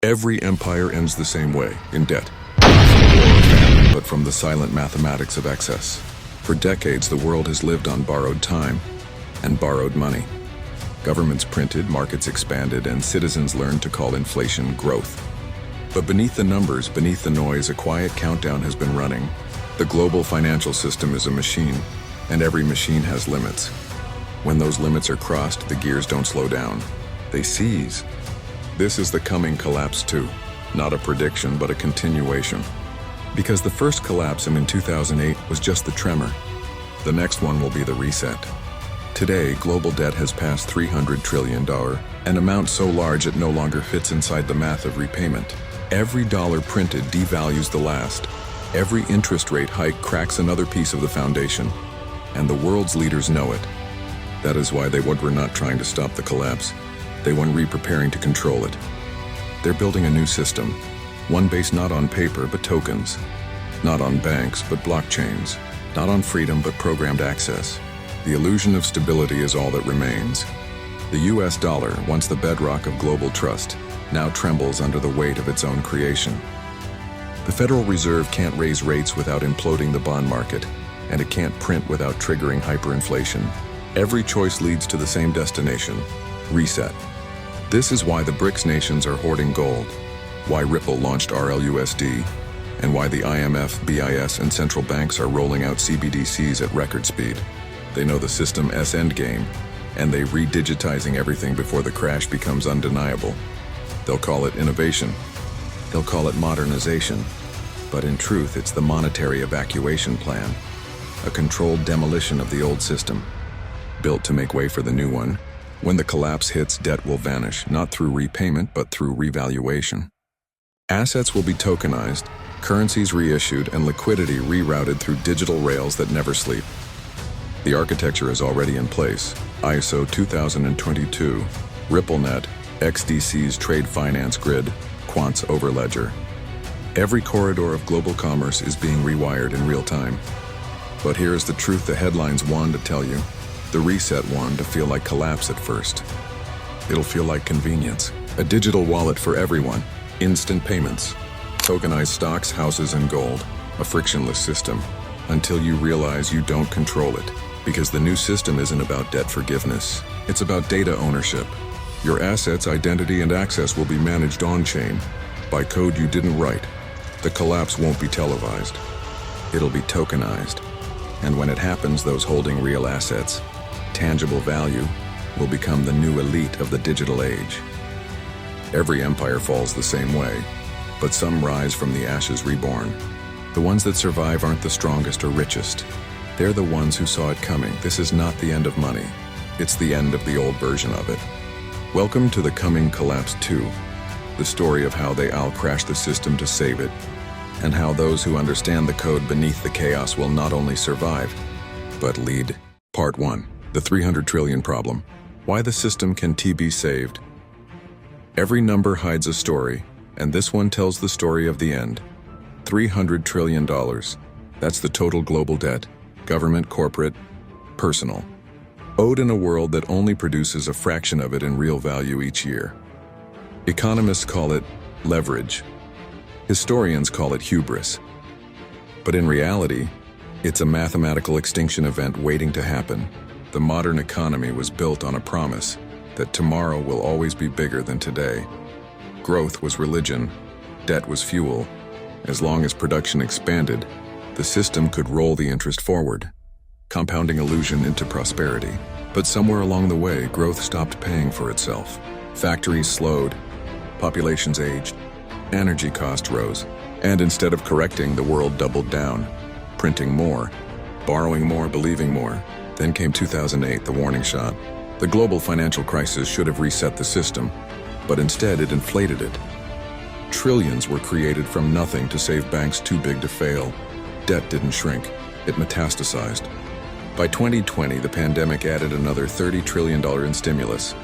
Every empire ends the same way, in debt. Not from war or famine, but from the silent mathematics of excess. For decades, the world has lived on borrowed time and borrowed money. Governments printed, markets expanded, and citizens learned to call inflation growth. But beneath the numbers, beneath the noise, a quiet countdown has been running. The global financial system is a machine, and every machine has limits. When those limits are crossed, the gears don't slow down. They seize. This is the coming collapse too. Not a prediction, but a continuation. Because the first collapse in 2008 was just the tremor. The next one will be the reset. Today, global debt has passed $300 trillion, an amount so large it no longer fits inside the math of repayment. Every dollar printed devalues the last. Every interest rate hike cracks another piece of the foundation. And the world's leaders know it. That is why they were not trying to stop the collapse. They were preparing to control it. They're building a new system, one based not on paper but tokens, not on banks but blockchains, not on freedom but programmed access. The illusion of stability is all that remains. The US dollar, once the bedrock of global trust, now trembles under the weight of its own creation. The Federal Reserve can't raise rates without imploding the bond market, and it can't print without triggering hyperinflation. Every choice leads to the same destination: reset. This is why the BRICS nations are hoarding gold, why Ripple launched RLUSD, and why the IMF, BIS, and central banks are rolling out CBDCs at record speed. They know the system's endgame, and they're redigitizing everything before the crash becomes undeniable. They'll call it innovation. They'll call it modernization. But in truth, it's the monetary evacuation plan, a controlled demolition of the old system, built to make way for the new one. When the collapse hits, debt will vanish, not through repayment, but through revaluation. Assets will be tokenized, currencies reissued, and liquidity rerouted through digital rails that never sleep. The architecture is already in place. ISO 2022, RippleNet, XDC's trade finance grid, Quant's overledger. Every corridor of global commerce is being rewired in real time. But here is the truth the headlines want to tell you. The reset one to feel like collapse at first. It'll feel like convenience. A digital wallet for everyone. Instant payments. Tokenized stocks, houses, and gold. A frictionless system. Until you realize you don't control it. Because the new system isn't about debt forgiveness. It's about data ownership. Your assets, identity, and access will be managed on-chain by code you didn't write. The collapse won't be televised. It'll be tokenized. And when it happens, those holding real assets, tangible value, will become the new elite of the digital age. Every empire falls the same way, but some rise from the ashes reborn. The ones that survive aren't the strongest or richest. They're the ones who saw it coming. This is not the end of money. It's the end of the old version of it. Welcome to the coming collapse 2, the story of how they all crashed the system to save it, and how those who understand the code beneath the chaos will not only survive, but lead. Part 1. The 300 trillion problem. Why the system can be saved. Every number hides a story, and this one tells the story of the end. $300 trillion. That's the total global debt. Government, corporate, personal. Owed in a world that only produces a fraction of it in real value each year. Economists call it leverage. Historians call it hubris. But in reality, it's a mathematical extinction event waiting to happen. The modern economy was built on a promise that tomorrow will always be bigger than today. Growth was religion, debt was fuel. As long as production expanded, the system could roll the interest forward, compounding illusion into prosperity. But somewhere along the way, growth stopped paying for itself. Factories slowed, populations aged, energy costs rose, and instead of correcting, the world doubled down, printing more, borrowing more, believing more. Then came 2008, the warning shot. The global financial crisis should have reset the system, but instead it inflated it. Trillions were created from nothing to save banks too big to fail. Debt didn't shrink, it metastasized. By 2020, the pandemic added another $30 trillion in stimulus.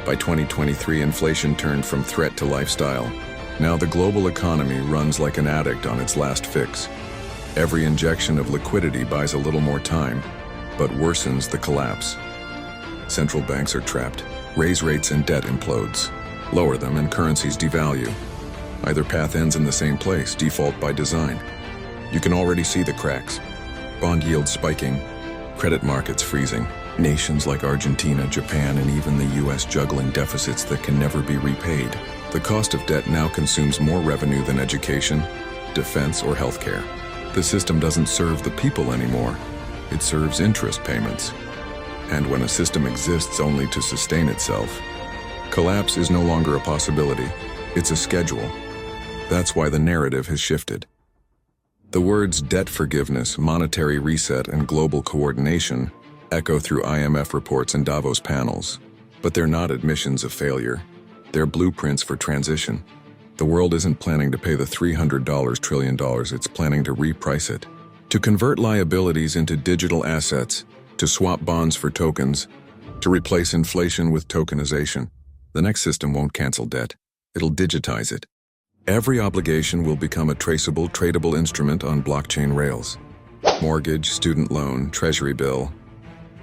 By 2023, inflation turned from threat to lifestyle. Now the global economy runs like an addict on its last fix. Every injection of liquidity buys a little more time, but worsens the collapse. Central banks are trapped. Raise rates and debt implodes. Lower them and currencies devalue. Either path ends in the same place, default by design. You can already see the cracks. Bond yields spiking, credit markets freezing, nations like Argentina, Japan, and even the US juggling deficits that can never be repaid. The cost of debt now consumes more revenue than education, defense, or healthcare. The system doesn't serve the people anymore. It serves interest payments. And when a system exists only to sustain itself, collapse is no longer a possibility. It's a schedule. That's why the narrative has shifted. The words debt forgiveness, monetary reset, and global coordination echo through IMF reports and Davos panels. But they're not admissions of failure. They're blueprints for transition. The world isn't planning to pay the $300 trillion, it's planning to reprice it. To convert liabilities into digital assets, to swap bonds for tokens, to replace inflation with tokenization. The next system won't cancel debt. It'll digitize it. Every obligation will become a traceable, tradable instrument on blockchain rails. Mortgage, student loan, treasury bill,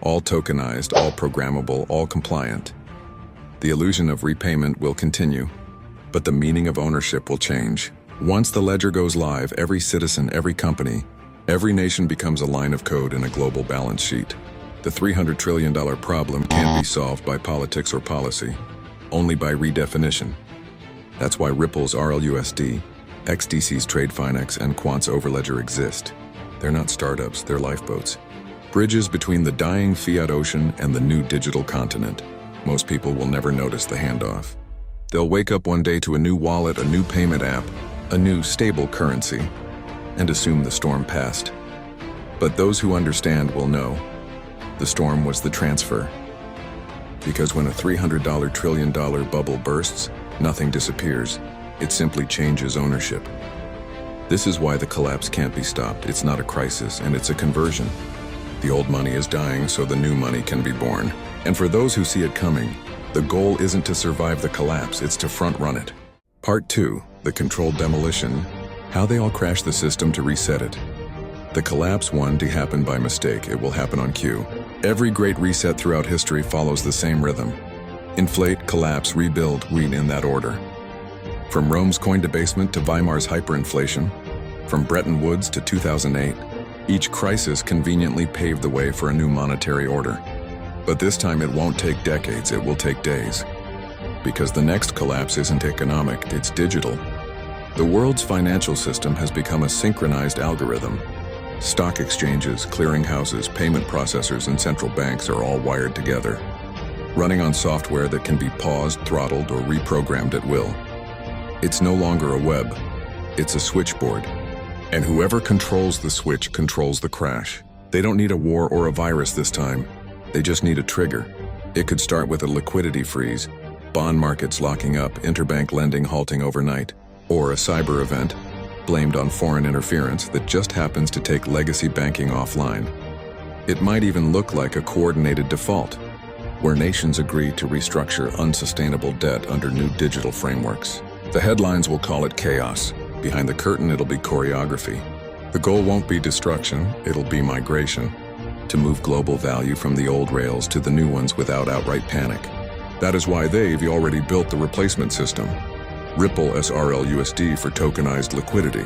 all tokenized, all programmable, all compliant. The illusion of repayment will continue, but the meaning of ownership will change. Once the ledger goes live, every citizen, every company, every nation becomes a line of code in a global balance sheet. The $300 trillion problem can't be solved by politics or policy, only by redefinition. That's why Ripple's RLUSD, XDC's TradeFinex, and Quant's Overledger exist. They're not startups, they're lifeboats. Bridges between the dying fiat ocean and the new digital continent. Most people will never notice the handoff. They'll wake up one day to a new wallet, a new payment app, a new stable currency, and assume the storm passed. But those who understand will know the storm was the transfer. Because when a $300 trillion bubble bursts, nothing disappears. It simply changes ownership. This is why the collapse can't be stopped. It's not a crisis, and it's a conversion. The old money is dying so the new money can be born. And for those who see it coming, the goal isn't to survive the collapse, it's to front-run it. Part 2, the controlled demolition, how they all crash the system to reset it. The collapse won't happen by mistake, it will happen on cue. Every great reset throughout history follows the same rhythm. Inflate, collapse, rebuild, read in that order. From Rome's coin debasement to Weimar's hyperinflation, from Bretton Woods to 2008, each crisis conveniently paved the way for a new monetary order. But this time it won't take decades, it will take days. Because the next collapse isn't economic, it's digital. The world's financial system has become a synchronized algorithm. Stock exchanges, clearinghouses, payment processors, and central banks are all wired together, running on software that can be paused, throttled, or reprogrammed at will. It's no longer a web, it's a switchboard. And whoever controls the switch controls the crash. They don't need a war or a virus this time. They just need a trigger. It could start with a liquidity freeze, bond markets locking up, interbank lending halting overnight, or a cyber event blamed on foreign interference that just happens to take legacy banking offline. It might even look like a coordinated default, where nations agree to restructure unsustainable debt under new digital frameworks. The headlines will call it chaos. Behind the curtain, it'll be choreography. The goal won't be destruction, it'll be migration, to move global value from the old rails to the new ones without outright panic. That is why they've already built the replacement system. Ripple SRLUSD for tokenized liquidity,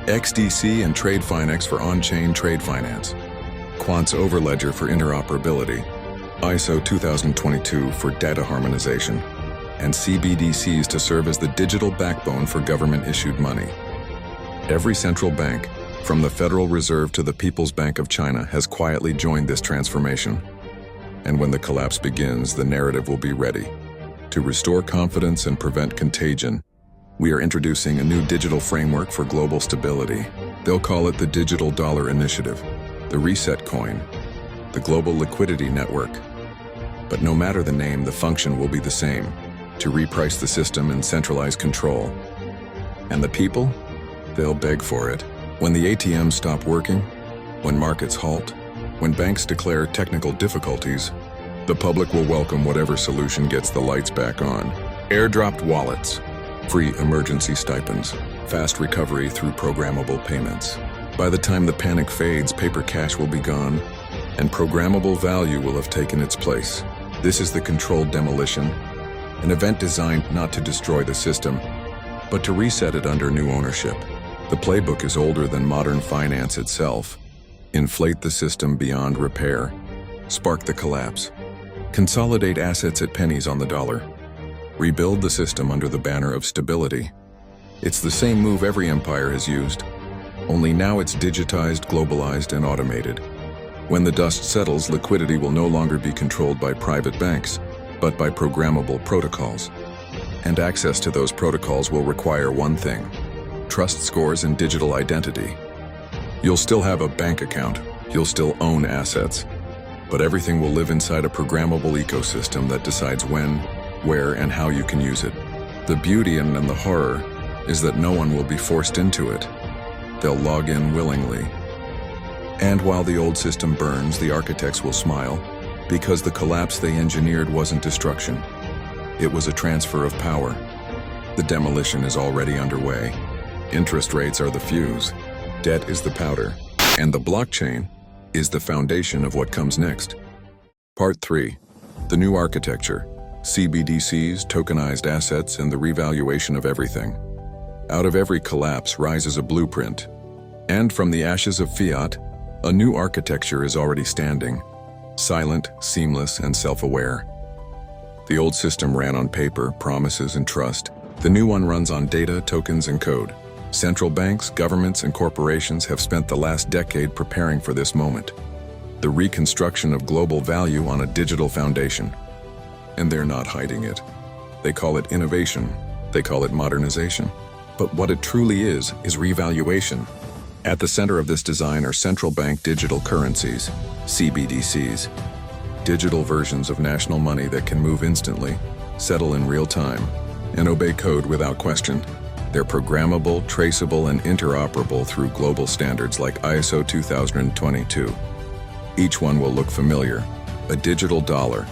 XDC and TradeFinex for on-chain trade finance, Quant's Overledger for interoperability, ISO 2022 for data harmonization, and CBDCs to serve as the digital backbone for government-issued money. Every central bank, from the Federal Reserve to the People's Bank of China, has quietly joined this transformation. And when the collapse begins, the narrative will be ready. To restore confidence and prevent contagion, we are introducing a new digital framework for global stability. They'll call it the Digital Dollar Initiative, the Reset Coin, the Global Liquidity Network. But no matter the name, the function will be the same: to reprice the system and centralize control. And the people? They'll beg for it. When the ATMs stop working, when markets halt, when banks declare technical difficulties, the public will welcome whatever solution gets the lights back on. Airdropped wallets, free emergency stipends, fast recovery through programmable payments. By the time the panic fades, paper cash will be gone, and programmable value will have taken its place. This is the controlled demolition, an event designed not to destroy the system, but to reset it under new ownership. The playbook is older than modern finance itself. Inflate the system beyond repair. Spark the collapse. Consolidate assets at pennies on the dollar. Rebuild the system under the banner of stability. It's the same move every empire has used, only now it's digitized, globalized, and automated. When the dust settles, liquidity will no longer be controlled by private banks, but by programmable protocols. And access to those protocols will require one thing: trust scores and digital identity. You'll still have a bank account, you'll still own assets, but everything will live inside a programmable ecosystem that decides when, where, and how you can use it. The beauty and the horror is that no one will be forced into it. They'll log in willingly. And while the old system burns, the architects will smile, because the collapse they engineered wasn't destruction. It was a transfer of power. The demolition is already underway. Interest rates are the fuse, debt is the powder, and the blockchain is the foundation of what comes next. Part 3. The new architecture, CBDCs, tokenized assets, and the revaluation of everything. Out of every collapse rises a blueprint, and from the ashes of fiat, a new architecture is already standing, silent, seamless, and self-aware. The old system ran on paper, promises, and trust. The new one runs on data, tokens, and code. Central banks, governments, and corporations have spent the last decade preparing for this moment. The reconstruction of global value on a digital foundation. And they're not hiding it. They call it innovation. They call it modernization. But what it truly is revaluation. At the center of this design are central bank digital currencies, CBDCs. Digital versions of national money that can move instantly, settle in real time, and obey code without question. They're programmable, traceable, and interoperable through global standards like ISO 2022. Each one will look familiar: a digital dollar,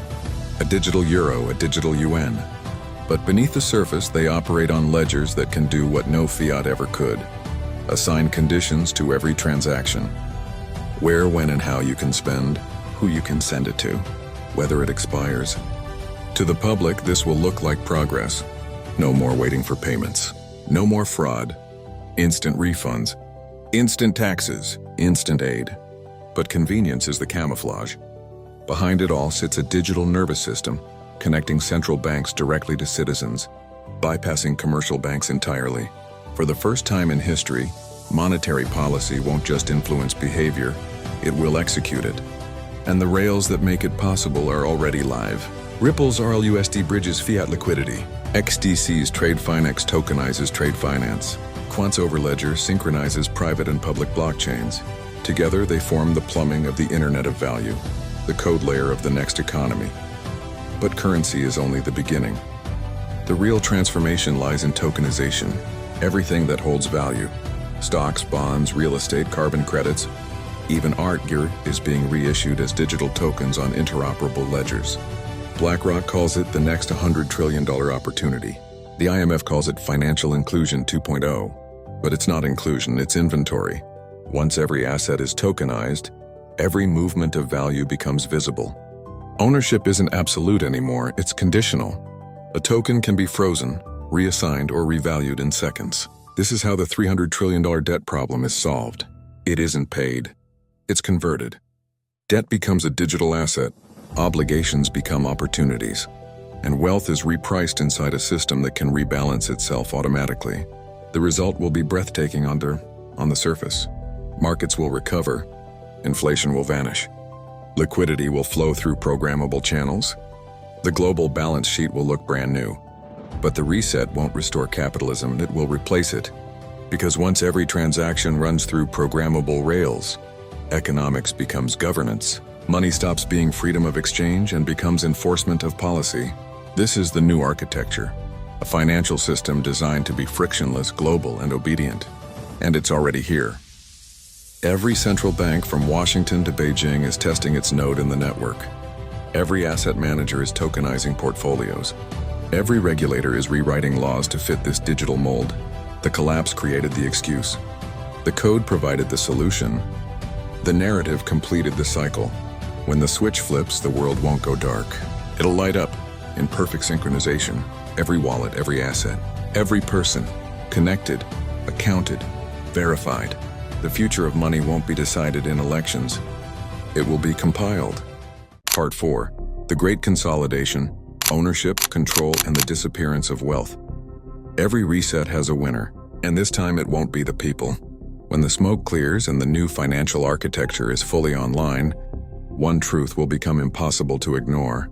a digital euro, a digital yuan. But beneath the surface, they operate on ledgers that can do what no fiat ever could: assign conditions to every transaction. Where, when, and how you can spend, who you can send it to, whether it expires. To the public, this will look like progress. No more waiting for payments. No more fraud. Instant refunds. Instant taxes. Instant aid. But convenience is the camouflage. Behind it all sits a digital nervous system, connecting central banks directly to citizens, bypassing commercial banks entirely. For the first time in history, monetary policy won't just influence behavior, it will execute it. And the rails that make it possible are already live. Ripple's RLUSD bridges fiat liquidity. XDC's TradeFinex tokenizes trade finance. Quant's Overledger synchronizes private and public blockchains. Together, they form the plumbing of the Internet of Value, the code layer of the next economy. But currency is only the beginning. The real transformation lies in tokenization. Everything that holds value, stocks, bonds, real estate, carbon credits, even art gear, is being reissued as digital tokens on interoperable ledgers. BlackRock calls it the next $100 trillion opportunity. The IMF calls it Financial Inclusion 2.0. But it's not inclusion, it's inventory. Once every asset is tokenized, every movement of value becomes visible. Ownership isn't absolute anymore, it's conditional. A token can be frozen, reassigned, or revalued in seconds. This is how the $300 trillion debt problem is solved. It isn't paid, it's converted. Debt becomes a digital asset, obligations become opportunities, and wealth is repriced inside a system that can rebalance itself automatically. The result will be breathtaking on the surface. Markets will recover, inflation will vanish. Liquidity will flow through programmable channels. The global balance sheet will look brand new. But the reset won't restore capitalism, it will replace it. Because once every transaction runs through programmable rails, economics becomes governance. Money stops being freedom of exchange and becomes enforcement of policy. This is the new architecture, a financial system designed to be frictionless, global, and obedient. And it's already here. Every central bank from Washington to Beijing is testing its node in the network. Every asset manager is tokenizing portfolios. Every regulator is rewriting laws to fit this digital mold. The collapse created the excuse. The code provided the solution. The narrative completed the cycle. When the switch flips, the world won't go dark. It'll light up in perfect synchronization. Every wallet, every asset, every person, connected, accounted, verified. The future of money won't be decided in elections. It will be compiled. Part 4. The Great Consolidation, Ownership, Control, and the Disappearance of Wealth. Every reset has a winner, and this time it won't be the people. When the smoke clears and the new financial architecture is fully online, one truth will become impossible to ignore.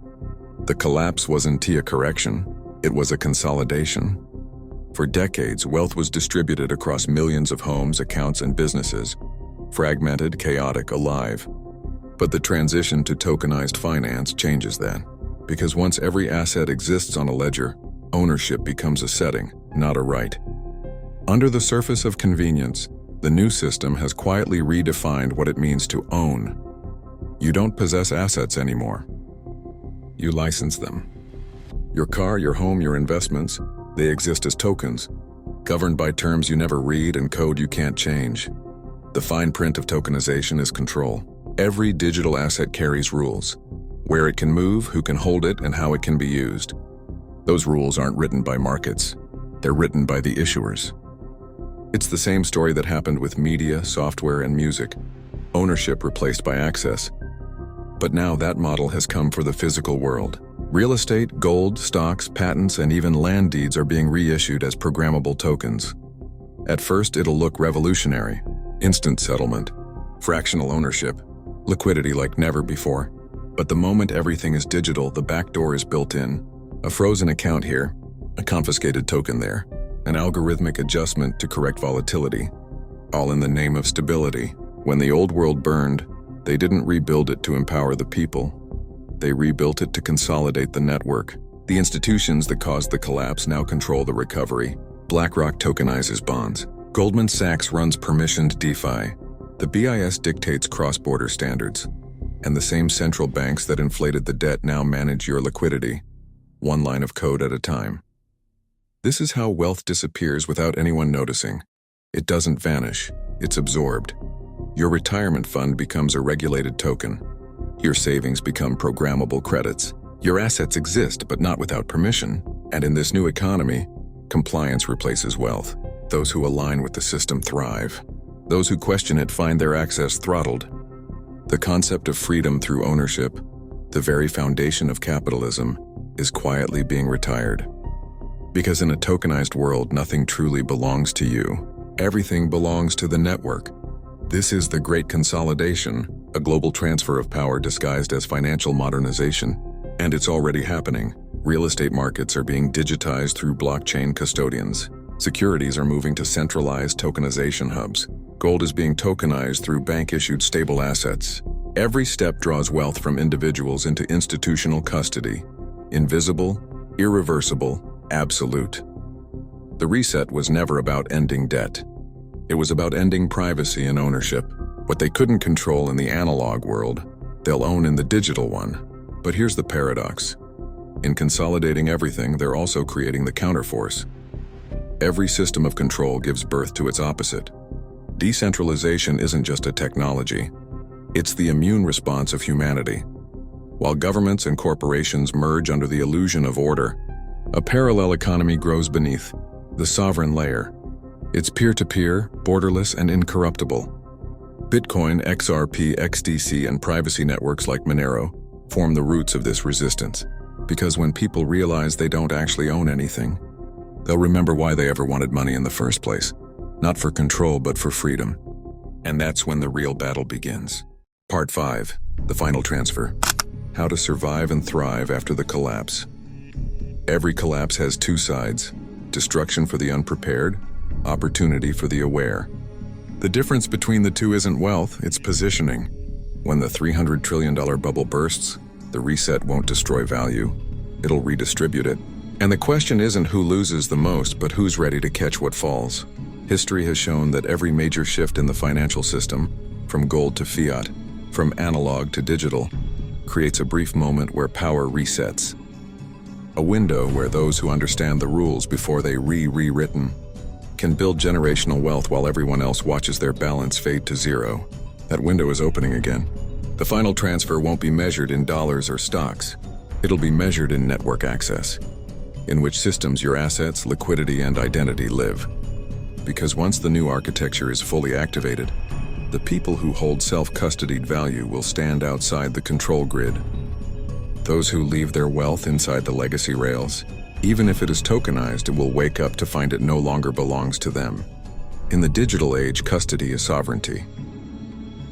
The collapse wasn't a correction, it was a consolidation. For decades, wealth was distributed across millions of homes, accounts, and businesses, fragmented, chaotic, alive. But the transition to tokenized finance changes that, because once every asset exists on a ledger, ownership becomes a setting, not a right. Under the surface of convenience, the new system has quietly redefined what it means to own. You don't possess assets anymore. You license them. Your car, your home, your investments, they exist as tokens, governed by terms you never read and code you can't change. The fine print of tokenization is control. Every digital asset carries rules. Where it can move, who can hold it, and how it can be used. Those rules aren't written by markets. They're written by the issuers. It's the same story that happened with media, software, and music. Ownership replaced by access. But now that model has come for the physical world. Real estate, gold, stocks, patents, and even land deeds are being reissued as programmable tokens. At first, it'll look revolutionary. Instant settlement, fractional ownership, liquidity like never before. But the moment everything is digital, the back door is built in. A frozen account here, a confiscated token there, an algorithmic adjustment to correct volatility, all in the name of stability. When the old world burned, they didn't rebuild it to empower the people. They rebuilt it to consolidate the network. The institutions that caused the collapse now control the recovery. BlackRock tokenizes bonds. Goldman Sachs runs permissioned DeFi. The BIS dictates cross-border standards. And the same central banks that inflated the debt now manage your liquidity, one line of code at a time. This is how wealth disappears without anyone noticing. It doesn't vanish, it's absorbed. Your retirement fund becomes a regulated token. Your savings become programmable credits. Your assets exist, but not without permission. And in this new economy, compliance replaces wealth. Those who align with the system thrive. Those who question it find their access throttled. The concept of freedom through ownership, the very foundation of capitalism, is quietly being retired. Because in a tokenized world, nothing truly belongs to you. Everything belongs to the network. This is the Great Consolidation, a global transfer of power disguised as financial modernization. And it's already happening. Real estate markets are being digitized through blockchain custodians. Securities are moving to centralized tokenization hubs. Gold is being tokenized through bank-issued stable assets. Every step draws wealth from individuals into institutional custody. Invisible, irreversible, absolute. The reset was never about ending debt. It was about ending privacy and ownership. What they couldn't control in the analog world, they'll own in the digital one. But here's the paradox. In consolidating everything, they're also creating the counterforce. Every system of control gives birth to its opposite. Decentralization isn't just a technology. It's the immune response of humanity. While governments and corporations merge under the illusion of order, a parallel economy grows beneath, the sovereign layer. It's peer-to-peer, borderless, and incorruptible. Bitcoin, XRP, XDC, and privacy networks like Monero form the roots of this resistance. Because when people realize they don't actually own anything, they'll remember why they ever wanted money in the first place. Not for control, but for freedom. And that's when the real battle begins. Part 5. The Final Transfer. How to survive and thrive after the collapse. Every collapse has two sides. Destruction for the unprepared, opportunity for the aware. The difference between the two isn't wealth, it's positioning. When the $300 trillion bubble bursts, the reset won't destroy value. It'll redistribute it. And the question isn't who loses the most, but who's ready to catch what falls. History has shown that every major shift in the financial system, from gold to fiat, from analog to digital, creates a brief moment where power resets. A window where those who understand the rules before they rewritten can build generational wealth while everyone else watches their balance fade to zero. That window is opening again. The final transfer won't be measured in dollars or stocks. It'll be measured in network access, in which systems your assets, liquidity, and identity live. Because once the new architecture is fully activated, the people who hold self-custodied value will stand outside the control grid. Those who leave their wealth inside the legacy rails, even if it is tokenized, will wake up to find it no longer belongs to them. In the digital age, custody is sovereignty.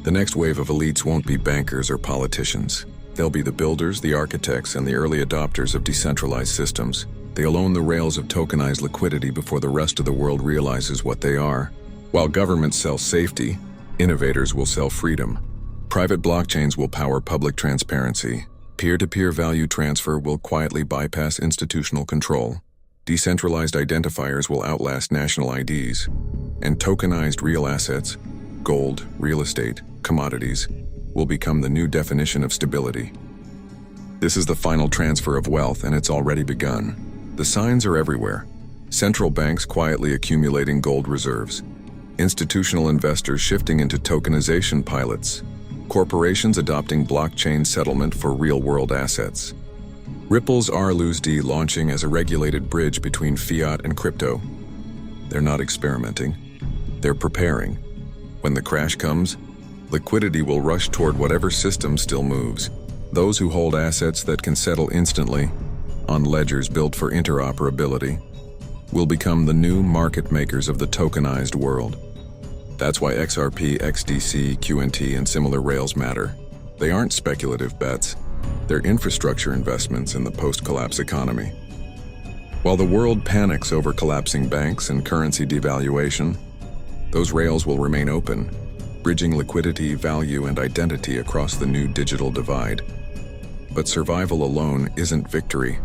The next wave of elites won't be bankers or politicians. They'll be the builders, the architects, and the early adopters of decentralized systems. They'll own the rails of tokenized liquidity before the rest of the world realizes what they are. While governments sell safety, innovators will sell freedom. Private blockchains will power public transparency. Peer-to-peer value transfer will quietly bypass institutional control. Decentralized identifiers will outlast national IDs. And tokenized real assets, gold, real estate, commodities, will become the new definition of stability. This is the final transfer of wealth, and it's already begun. The signs are everywhere. Central banks quietly accumulating gold reserves. Institutional investors shifting into tokenization pilots. Corporations adopting blockchain settlement for real-world assets. Ripple's RLUSD launching as a regulated bridge between fiat and crypto. They're not experimenting. They're preparing. When the crash comes, liquidity will rush toward whatever system still moves. Those who hold assets that can settle instantly, on ledgers built for interoperability, will become the new market makers of the tokenized world. That's why XRP, XDC, QNT, and similar rails matter. They aren't speculative bets. They're infrastructure investments in the post-collapse economy. While the world panics over collapsing banks and currency devaluation, those rails will remain open, bridging liquidity, value, and identity across the new digital divide. But survival alone isn't victory.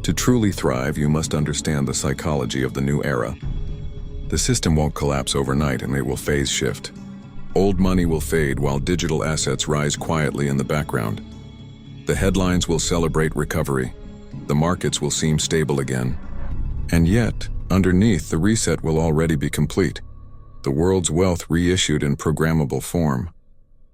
To truly thrive, you must understand the psychology of the new era. The system won't collapse overnight, and it will phase shift. Old money will fade while digital assets rise quietly in the background. The headlines will celebrate recovery. The markets will seem stable again. And yet, underneath, the reset will already be complete. The world's wealth reissued in programmable form.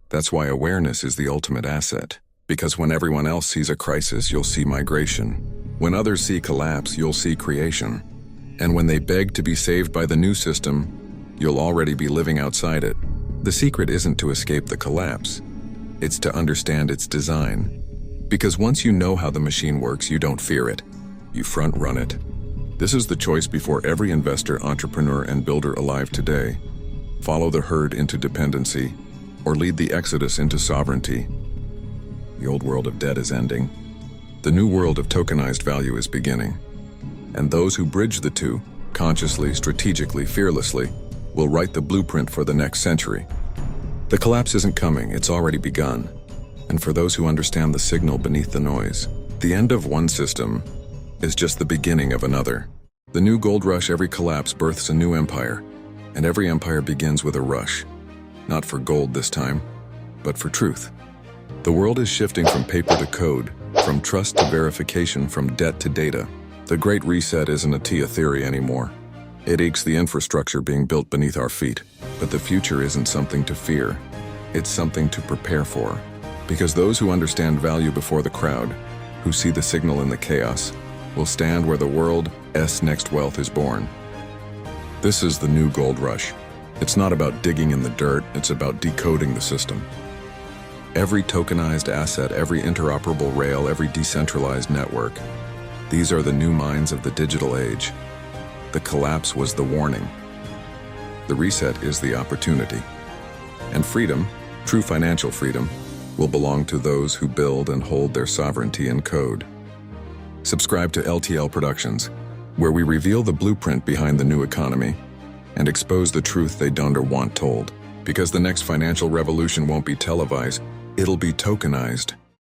That's why awareness is the ultimate asset. Because when everyone else sees a crisis, you'll see migration. When others see collapse, you'll see creation. And when they beg to be saved by the new system, you'll already be living outside it. The secret isn't to escape the collapse. It's to understand its design. Because once you know how the machine works, you don't fear it. You front-run it. This is the choice before every investor, entrepreneur, and builder alive today. Follow the herd into dependency, or lead the exodus into sovereignty. The old world of debt is ending. The new world of tokenized value is beginning. And those who bridge the two, consciously, strategically, fearlessly, will write the blueprint for the next century. The collapse isn't coming, it's already begun. And for those who understand the signal beneath the noise, the end of one system is just the beginning of another. The new gold rush, every collapse births a new empire, and every empire begins with a rush. Not for gold this time, but for truth. The world is shifting from paper to code, from trust to verification, from debt to data. The Great Reset isn't a TIA theory anymore. It aches the infrastructure being built beneath our feet. But the future isn't something to fear. It's something to prepare for. Because those who understand value before the crowd, who see the signal in the chaos, will stand where the world's next wealth is born. This is the new gold rush. It's not about digging in the dirt, it's about decoding the system. Every tokenized asset, every interoperable rail, every decentralized network, these are the new minds of the digital age. The collapse was the warning. The reset is the opportunity. And freedom, true financial freedom, will belong to those who build and hold their sovereignty in code. Subscribe to LTL Productions, where we reveal the blueprint behind the new economy and expose the truth they don't or want told. Because the next financial revolution won't be televised, it'll be tokenized.